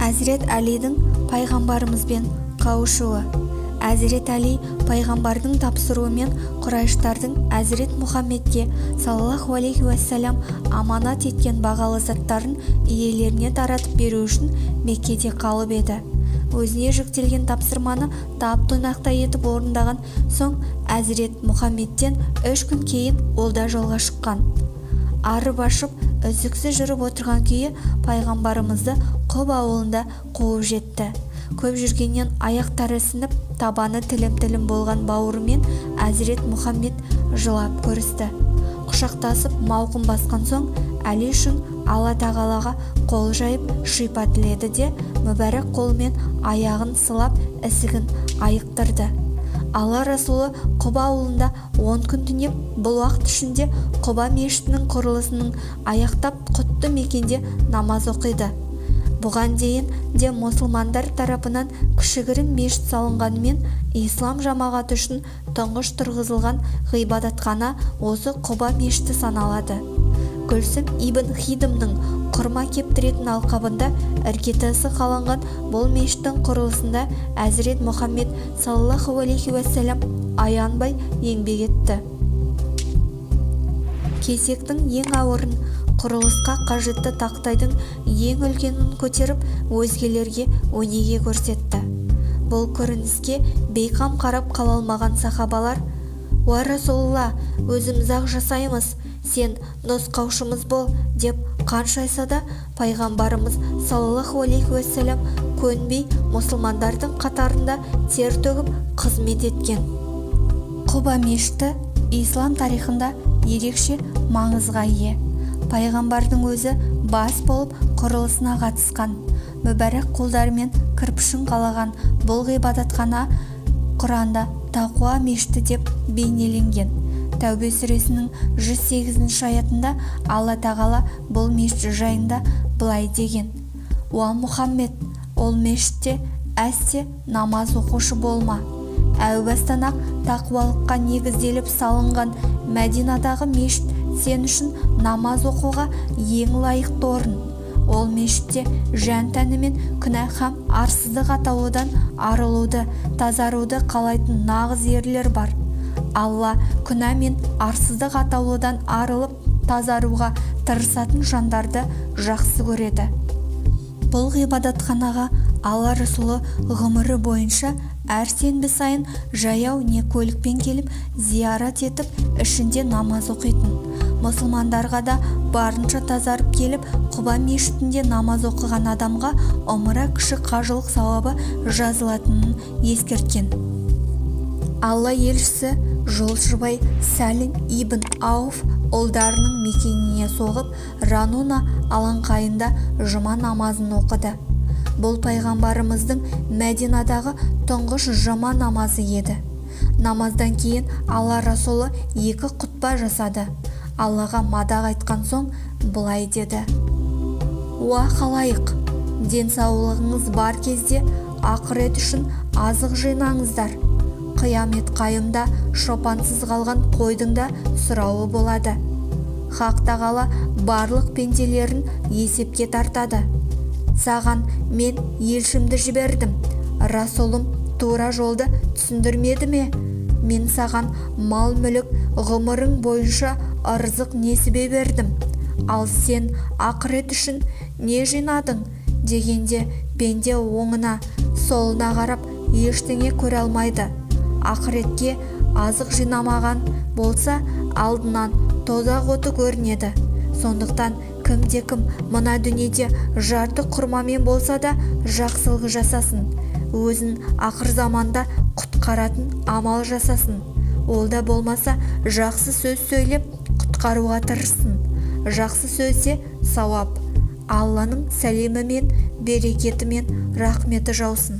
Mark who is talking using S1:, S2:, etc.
S1: Әзірет Әлидің пайғамбарымызбен қауышуы. Әзірет Әли пайғамбардың тапсыруымен Құрайыштардың Әзірет Мұхаммедке саллаллаху алейхи уассалам аманат еткен бағалы заттарын иелеріне таратып беру үшін Меккеде қалып еді. Өзіне жүктелген тапсырманы тап-тұйнақтай етіп орындаған соң Әзірет Мұхаммедтен 3 күн кейін ол да жолға шыққан. Арып ашып, үздіксіз жүріп отырған күйі пайғамбарымызды Құб ауылында қуып жетті. Көп жүргеннен аяқтары сынып, табаны тілім-тілім болған бауырымен Әзірет Мұхаммед жылап көрісті. Құшақтасып мауқын басқан соң Әли үшін Алла тағалаға қол жайып шипа тіледі де мүбәрәк қолымен аяғын сылап ісігін айықтырды. Алла Расулы Құба ауылында 10 күн түнеп, бұл уақыт ішінде Құба мешітінің құрылысының аяқтап құтты мекенде намаз оқиды. Бұған дейін де мұсылмандар тарапынан кішігірім мешіт салынғанымен, ислам жамағаты үшін тұңғыш тұрғызылған ғибадатхана осы Құба мешіті саналады. Гүлсім ибн Хидмның құрма кептіретін алқабында іргетасы қаланған бұл мешіттің құрылысында Әзірет Мұхаммед саллаллаху алейхи уассалам аянбай еңбек етті. Кесектің ең ауырын, құрылысқа қажетті тақтайдың ең үлкенін көтеріп, өзгелерге өнеге көрсетті. Бұл көрініске бейқам қарап қала алмаған сахабалар: «Уа Расулалла, өзіміз-ақ жасаймыз, сен нұсқаушымыз бол» деп қаншайса да пайғамбарымыз саллаллаху алейхи уассалам көнбей мұсылмандардың қатарында тер төгіп қызмет еткен. Құба мешіті ислам тарихында ерекше маңызға ие. Пайғамбардың өзі бас болып құрылысына қатысқан. Мүбәрәк қолдарымен кірпішін қалаған бұл ғибадатхана Құранда тақуа мешіті деп бейнеленген. Тәубе сүресінің 108 аятында Алла тағала бұл мешіт жайында былай деген: «Уа Мұхаммед, ол мешітте әсте намаз оқушы болма. Әу бастан-ақ тақуалыққа негізделіп салынған Мәдинадағы мешіт сен үшін намаз оқуға ең лайықты орын. Ол мешітте жан-тәні мен күнә һәм арсыздық атаулыдан арылуды, тазаруды қалайтын нағыз ерлер бар. Алла күнә мен арсыздық атаулыдан арылып тазаруға тырысатын жандарды жақсы көреді». Бұл ғибадатханаға Алла Расулы ғұмыры бойынша әр сенбі сайын жаяу не көлікпен келіп зиярат етіп, ішінде намаз оқитын. Мұсылмандарға да барынша тазарып келіп, Құба мешітінде намаз оқыған адамға омыра кіші қажылық сауабы жазылатынын ескерткен. Алла елшісі жолшыбай Сәлім ибн Ауф ұлдарының мекеніне соғып, Рануна алаңқайында жұма намазын оқыды. Бұл пайғамбарымыздың Мәдинадағы тұңғыш жұма намазы еді. Намаздан кейін Алла Расулы 2 құтпа жасады. Аллаға мадақ айтқан соң былай деді: «Уа халайық, денсаулығыңыз бар кезде ақырет үшін азық жинаңыздар. Қиямет қайымда шопансыз қалған қойдың да сұрауы болады. Хақ тағала барлық пенделерін есепке тартады. Саған мен елшімді жібердім. Расулым тура жолды түсіндірмеді ме? Мен саған мал-мүлік ғұмырың бойынша ырзық несібе бердім. Ал сен ақырет үшін не жинадың?» дегенде пенде оңына, солына қарап ештеңе көре алмайды. Ақыретке азық жинамаған болса, алдынан тозақ оты көрінеді. Сондықтан кімде-кім мына дүниеде жарты құрмамен болса да жақсылық жасасын. Өзін ақыр заманда құтқаратын амал жасасын. Ол да болмаса жақсы сөз сөйлеп құтқаруға тырыссын. Жақсы сөзде сауап. Алланың сәлемі мен берекеті мен рахметі жаусын.